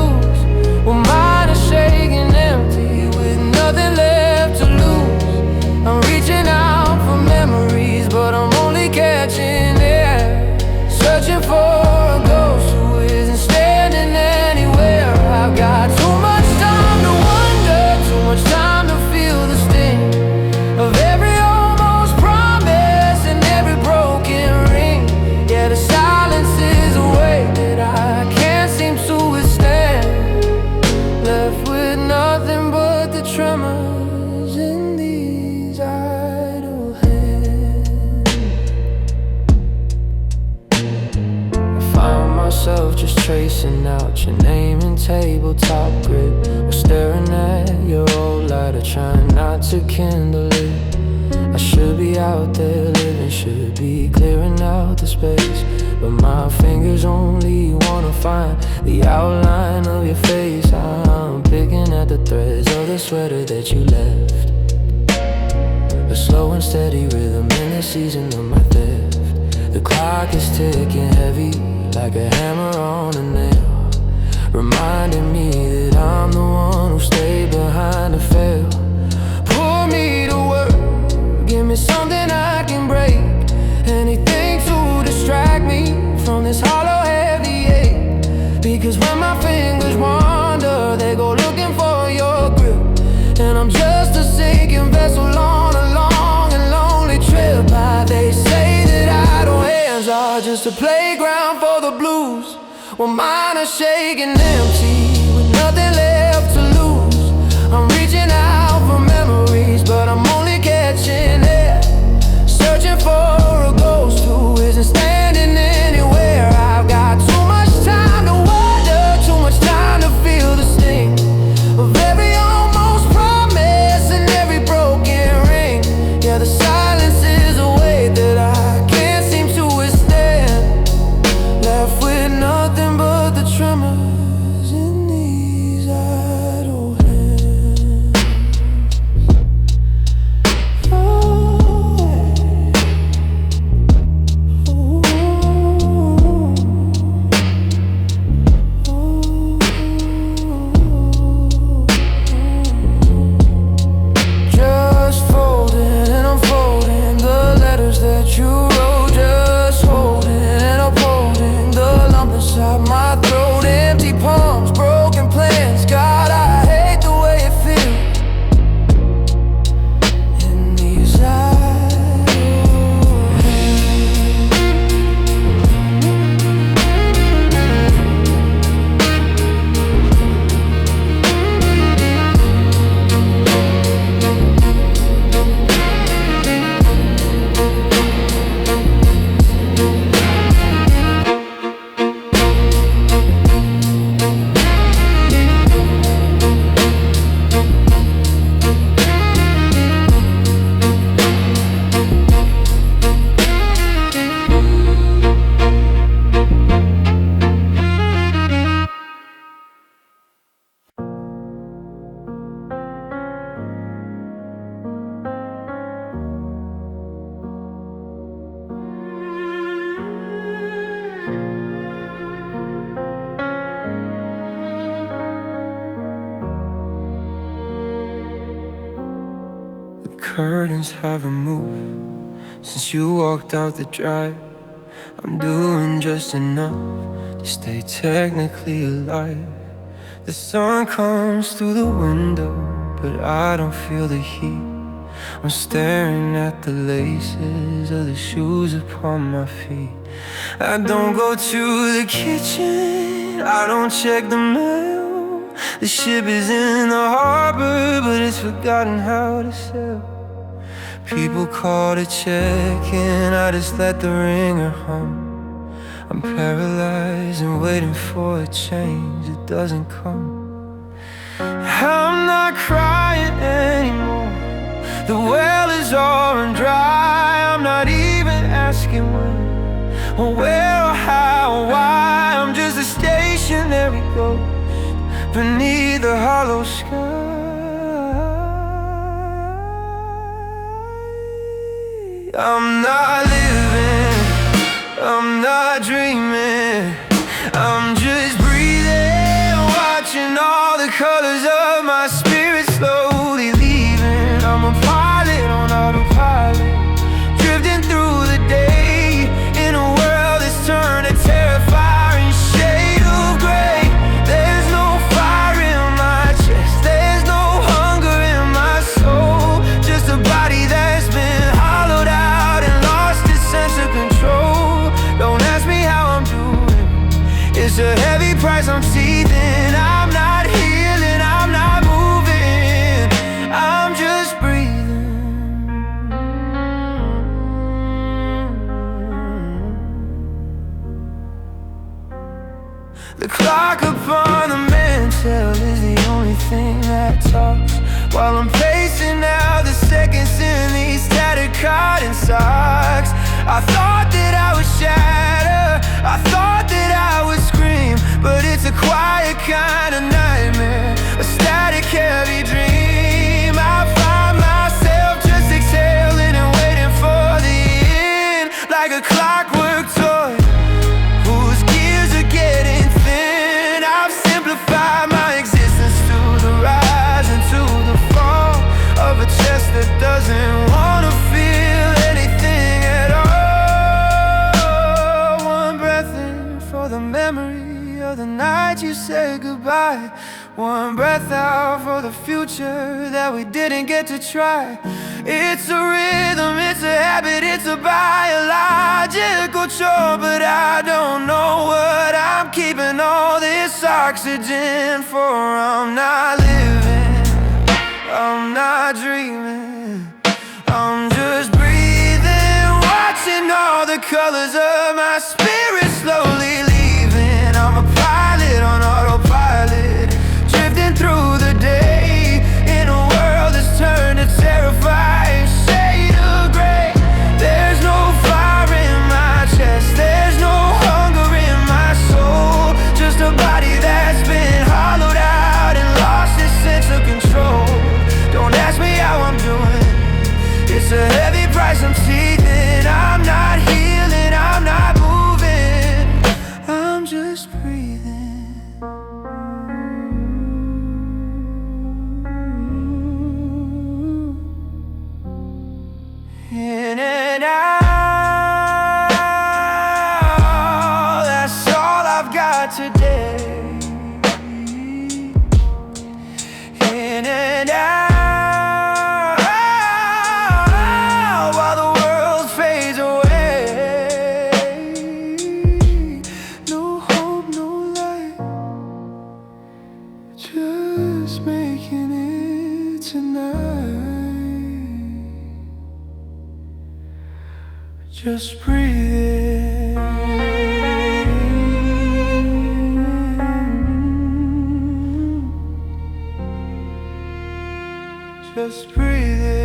tracing out your name in tabletop grid. We're staring at your old lighter, trying not to kindle it. I should be out there living, should be clearing out the space, but my fingers only wanna find the outline of your face. I'm picking at the threads of the sweater that you left, a slow and steady rhythm in the season of my theft. The clock is ticking heavy like a hammer on a nail, reminding me that I'm the one who stayed behind to fail. Pour me to work, give me something I can break, anything to distract me from this hollow heavy ache. Because when my fingers wander, they go looking for your grip, and I'm just a sinking vessel on a long and lonely trip. They say that idle hands are just a playground for the blues, well mine are shaking empty with nothing left to lose. I'm reaching out for memories, but I'm only catching air, searching for a ghost who isn't standing anywhere. I've got too much time to wonder, too much time to feel the sting of every almost promise and every broken ring. Yeah, the silence is a weight that I can't seem to withstand, left with nothing but the tremors in these idle hands. Just folding and unfolding the letters that you wrote, just holding and upholding the lump inside my throat. Empty palms, broken plans, God, I hate the way it feels in these idle curtains haven't moved since you walked out the drive. I'm doing just enough to stay technically alive. The sun comes through the window, but I don't feel the heat. I'm staring at the laces of the shoes upon my feet. I don't go to the kitchen, I don't check the mail. The ship is in the harbor, but it's forgotten how to sail. People call to check in, I just let the ringer hum. I'm paralyzed and waiting for a change that doesn't come. I'm not crying anymore, the well is all run dry. I'm not even asking when or where or how or why. I'm just a stationary ghost beneath the hollow sky. I'm not living, I'm not dreaming, I'm just breathing, watching all the colors of my spirit slowly leaving. I'm a pilot on autopilot, drifting through the day in a world that's turned a terrifying shade of gray. There's no fire in my chest, there's no hunger in my soul, just a body that's been hollowed out and lost its sense of control. Don't ask me how I'm doing, it's a heavy price I'm seething. I'm not healing, I'm not moving, I'm just breathing. The clock upon the mantel is the only thing that talks, while I'm pacing out the seconds in these tattered cotton socks. I thought that I would shatter, I thought that I would scream, but it's a quiet kind of nightmare, a static heavy dream. I find myself just exhaling and waiting for the end, like a clockwork toy whose gears are getting thin. I've simplified my existence to the rise and to the fall of a chest that doesn't wanna feel anything at all. One breath in for the memory of the night you said goodbye. One breath out for the future that we didn't get to try. It's a rhythm, it's a habit, it's a biological chore, but I don't know what I'm keeping all this oxygen for. I'm not living, I'm not dreaming, I'm just breathing, watching all the colors of my spirit slowly leaving. I'm a pilot on autopilot, drifting through the day in a world that's turned to terrifying shade of gray. There's no fire in my chest, there's no hunger in my soul, just a body that's been hollowed out and lost its sense of control. Don't ask me how I'm doing, it's a heavy price I'm teething. I'm not healing, I'm not moving, I'm just breathing. In and out, that's all I've got today. In and out, while the world fades away. No hope, no light, just making it tonight. Just breathe in, just breathe in.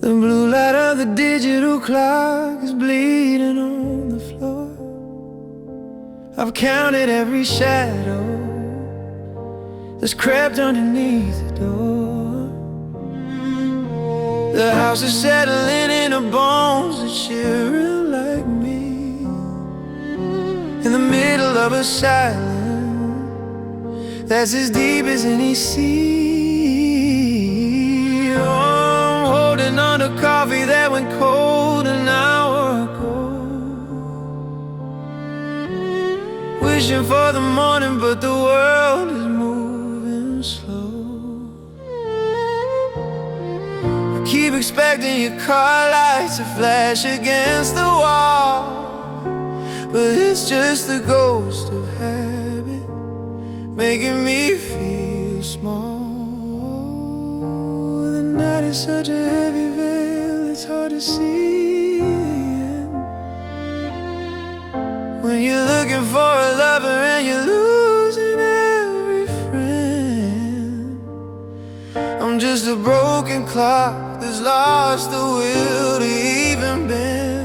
The blue light of the digital clock is bleeding on the floor. I've counted every shadow that's crept underneath the door. The house is settling into bones that shiver like me, in the middle of a silence that's as deep as any sea. Oh, I'm holding on to coffee that went cold an hour ago, wishing for the morning, but the world is moving slow. I keep expecting your car lights to flash against the wall, but it's just the ghost of habit making me feel small. The night is such a heavy veil, it's hard to see it. When you're looking for a lover and you're losing every friend, I'm just a broken clock that's lost the will to even bend.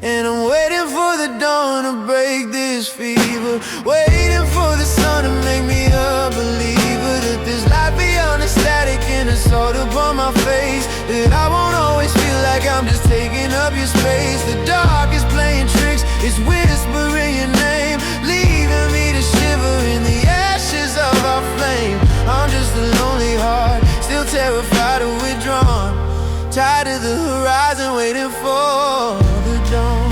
And I'm waiting for the dawn to break this fever, waiting for the sun to make me a believer that there's life beyond the static and the salt upon my face, that I won't always feel like I'm just taking up your space. The dark is playing tricks, it's whispering your name, leaving me to shiver in the ashes of our flame. I'm just a lonely heart, still terrified of withdrawn, tied to the horizon, waiting for the dawn.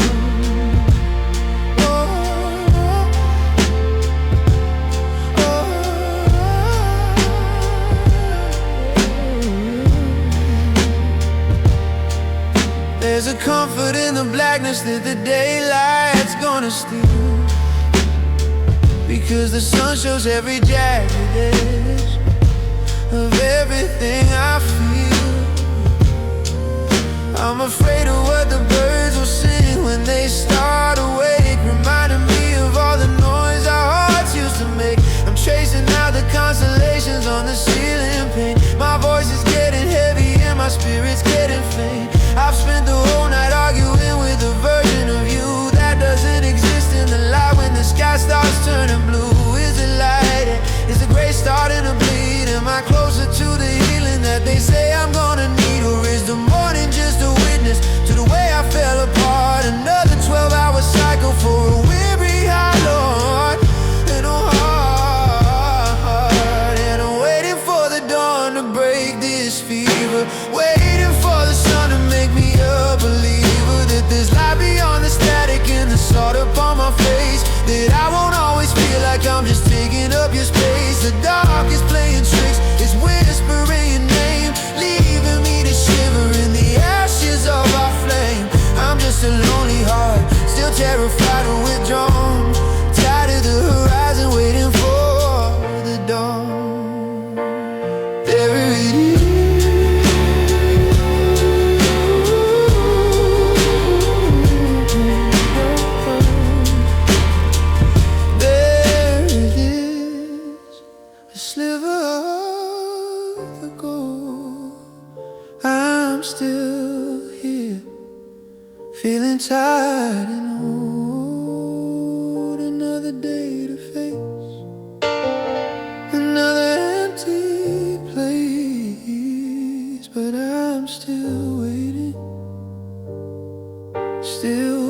There's a comfort in the blackness that the daylight's gonna steal, because the sun shows every jagged edge of everything I feel. I'm afraid of what the birds will sing when they start awake, reminding me of all the noise our hearts used to make. I'm tracing out the constellations on the ceiling paint. My voice is getting heavy and my spirit's getting faint. I've spent the whole night arguing with a version of you that doesn't exist in the light. When the sky starts turning blue, is it light? Is the gray starting to bleed? Am I closer to the healing that they say I'm gonna need? Or is the morning just a witness to the way I fell apart? Another 12-hour cycle for a weary heart and a heart. And I'm waiting for the dawn to break this fever, waiting for the sun to make me a believer that there's light beyond the static and the salt upon my face, that I won't always feel like I'm just taking up your space. The dark is playing tricks, it's whispering your name, leaving me to shiver in the ashes of our flame. I'm just a lonely heart, still terrified and withdrawn, tied to the horizon, waiting for the dawn. There it is. I'm still here, feeling tired and old. Another day to face, another empty place, but I'm still waiting, still